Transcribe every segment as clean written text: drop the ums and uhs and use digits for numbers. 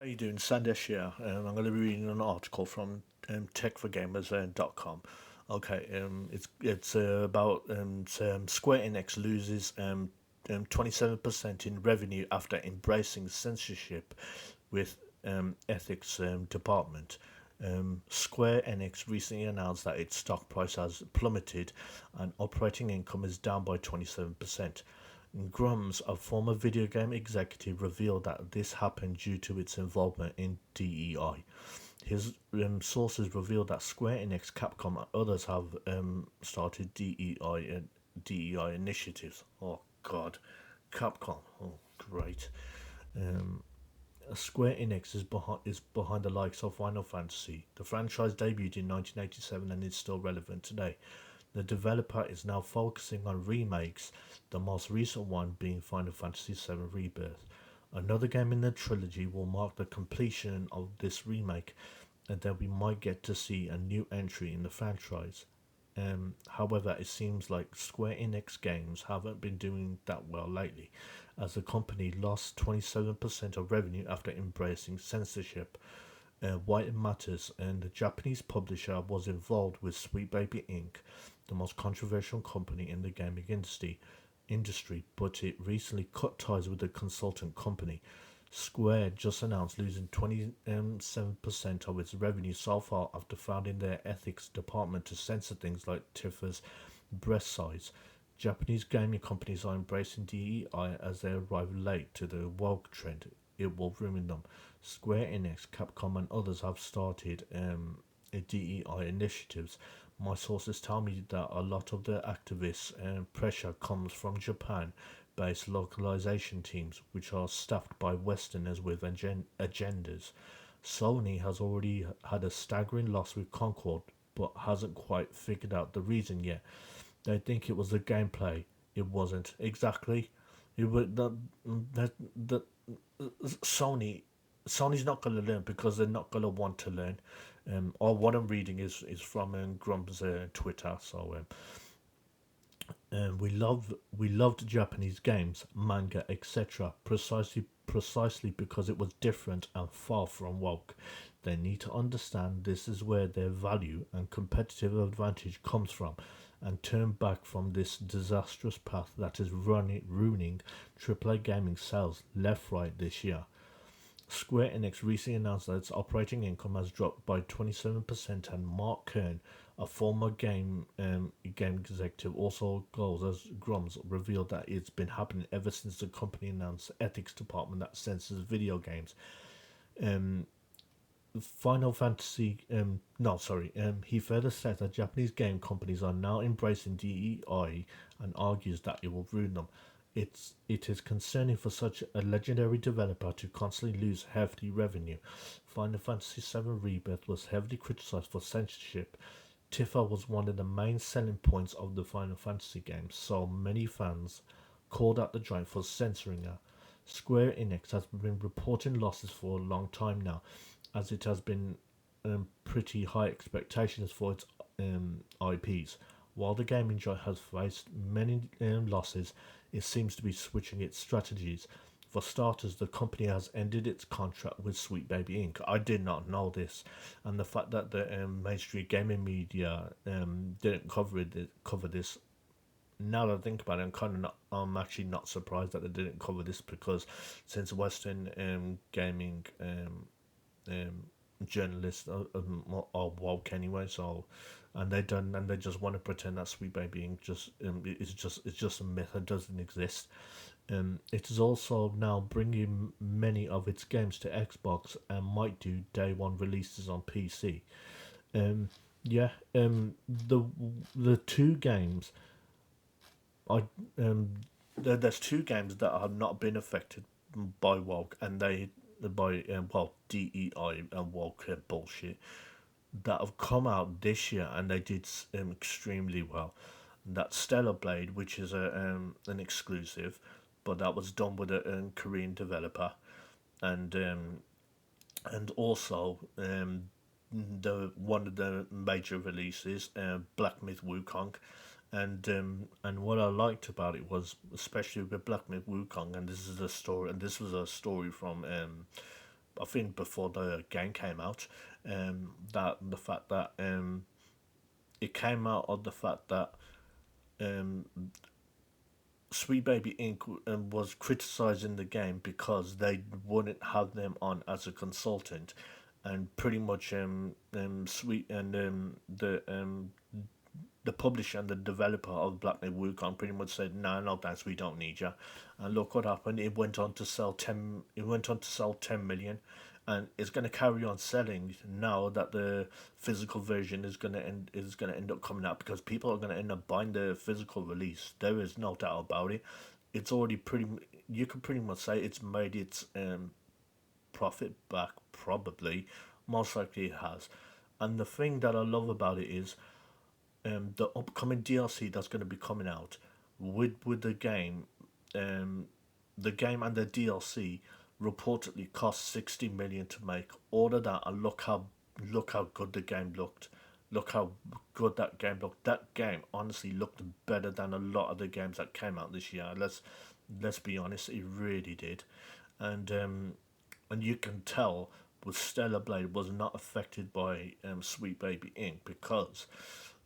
How you doing, Sandesh here? I'm going to be reading an article from techforgamers.com. Okay, it's about Square Enix loses 27% in revenue after embracing censorship with ethics department. Square Enix recently announced that its stock price has plummeted and operating income is down by 27%. Grums, a former video game executive, revealed that this happened due to its involvement in DEI. His sources revealed that Square Enix, Capcom, and others have started DEI initiatives. Oh God, Capcom. Oh great. Um, Square Enix is behind the likes of Final Fantasy. The franchise debuted in 1987 and is still relevant today. The developer is now focusing on remakes, the most recent one being Final Fantasy VII Rebirth. Another game in the trilogy will mark the completion of this remake, and then we might get to see a new entry in the franchise. However, it seems like Square Enix games haven't been doing that well lately, as the company lost 27% of revenue after embracing censorship. Why it matters, and the Japanese publisher was involved with Sweet Baby Inc., the most controversial company in the gaming industry, but it recently cut ties with the consultant company. Square just announced losing 27% of its revenue so far after founding their ethics department to censor things like Tifa's breast size. Japanese gaming companies are embracing DEI as they arrive late to the woke trend. It will ruin them. Square Enix, Capcom, and others have started DEI initiatives. My sources tell me that a lot of the activists' pressure comes from Japan based localization teams, which are staffed by Westerners with agendas. Sony has already had a staggering loss with Concord, but hasn't quite figured out the reason yet. They think it was the gameplay. It wasn't. Exactly. It was that Sony Sony's not going to learn because they're not going to want to learn. Or what I'm reading is from Grump's Twitter. So we loved Japanese games, manga, etc. Precisely because it was different and far from woke. They need to understand this is where their value and competitive advantage comes from, and turn back from this disastrous path that is ruining AAA gaming sales left right this year. Square Enix recently announced that its operating income has dropped by 27%, and Mark Kern, a former game executive, also goes as Grums revealed that it's been happening ever since the company announced the ethics department that censors video games. Um, Final Fantasy, no, sorry. He further said that Japanese game companies are now embracing DEI and argues that it will ruin them. It is concerning for such a legendary developer to constantly lose hefty revenue. Final Fantasy VII Rebirth was heavily criticized for censorship. Tifa was one of the main selling points of the Final Fantasy games, so many fans called out the giant for censoring her. Square Enix has been reporting losses for a long time now, as it has been pretty high expectations for its IPs. While the gaming giant has faced many losses, it seems to be switching its strategies. For starters, the company has ended its contract with Sweet Baby Inc. I did not know this, and the fact that the mainstream gaming media didn't cover this. Now that I think about it, I'm actually not surprised that they didn't cover this, because since Western gaming um, journalists are woke anyway. So, and they just want to pretend that Sweet Baby Inc. just it's just a myth that doesn't exist. It is also now bringing many of its games to Xbox and might do day one releases on PC. Um, yeah, the two games I there's two games that have not been affected by woke, and they by DEI and woke bullshit, that have come out this year, and they did extremely well. That's Stellar Blade, which is an exclusive, but that was done with a Korean developer, and also the one of the major releases, Black Myth Wukong, and what I liked about it was, especially with Black Myth Wukong, and this was a story from I think before the game came out, that the fact that it came out of the fact that um, Sweet Baby Inc. Was criticizing the game because they wouldn't have them on as a consultant, and pretty much Sweet and the publisher and the developer of Black Myth Wukong pretty much said, "No, no, thanks, we don't need you." And look what happened. It went on to sell 10. It went on to sell 10 million, and it's going to carry on selling now that the physical version is going to end up coming out because people are going to end up buying the physical release. There is no doubt about it. It's already pretty. You can pretty much say it's made its profit back. Probably, most likely it has. And the thing that I love about it is the upcoming DLC that's going to be coming out with um, the game and the DLC reportedly cost 60 million to make. All of that, and look how good the game looked. Look how good that game looked. That game honestly looked better than a lot of the games that came out this year. Let's be honest, it really did, and you can tell with Stellar Blade was not affected by Sweet Baby Inc. because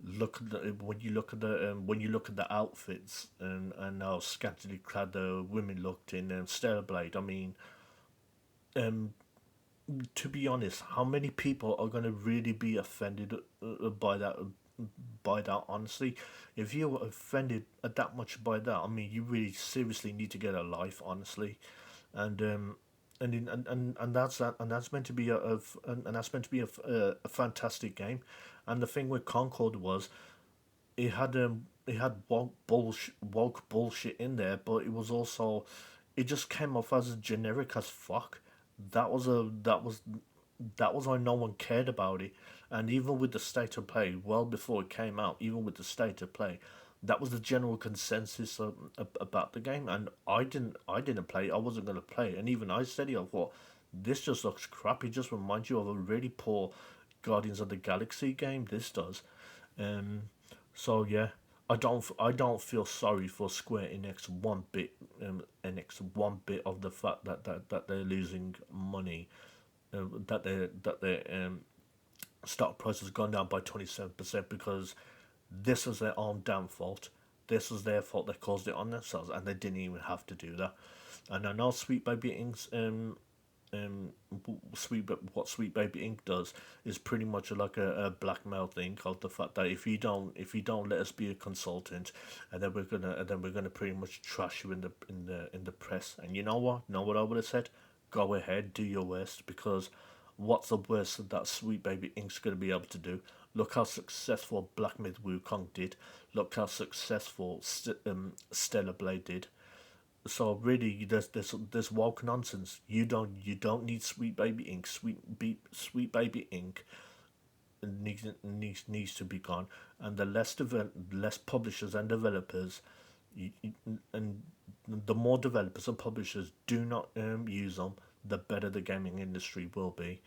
look at when you look at the outfits and how scantily clad the women looked in Stellar Blade. I mean, um, to be honest, how many people are going to really be offended by that? By that, honestly, if you're offended that much by that, I mean, you really seriously need to get a life, honestly, and and that's that, and that's meant to be and that's meant to be a fantastic game, and the thing with Concord was it had woke bullshit in there, but it was also it just came off as generic as fuck. That was why no one cared about it, and even with the state of play, well before it came out, even with the state of play, that was the general consensus about the game. And I didn't play it. I wasn't gonna play it, and even I said it. I thought this just looks crap. It just reminds you of a really poor Guardians of the Galaxy game. This does. Um, so yeah, I don't feel sorry for Square Enix one bit. Enix one bit of the fact that they're losing money, that their stock price has gone down by 27% because this is their own damn fault. This is their fault. They caused it on themselves, and they didn't even have to do that. And I know Sweet Baby Inc.'s what Sweet Baby Inc. does is pretty much like a blackmail thing of the fact that if you don't let us be a consultant, and then we're gonna pretty much trash you in the press. And you know what? Know what I would have said? Go ahead, do your worst, because what's the worst that Sweet Baby Inc.'s gonna be able to do? Look how successful Black Myth Wukong did. Look how successful Stellar Blade did. So really, there's woke nonsense. You don't need Sweet Baby Inc. Sweet Baby Inc. Needs to be gone, and the less publishers and developers, and the more developers and publishers do not use them, the better the gaming industry will be.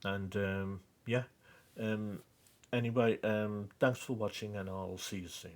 And yeah, um, anyway, thanks for watching, and I'll see you soon.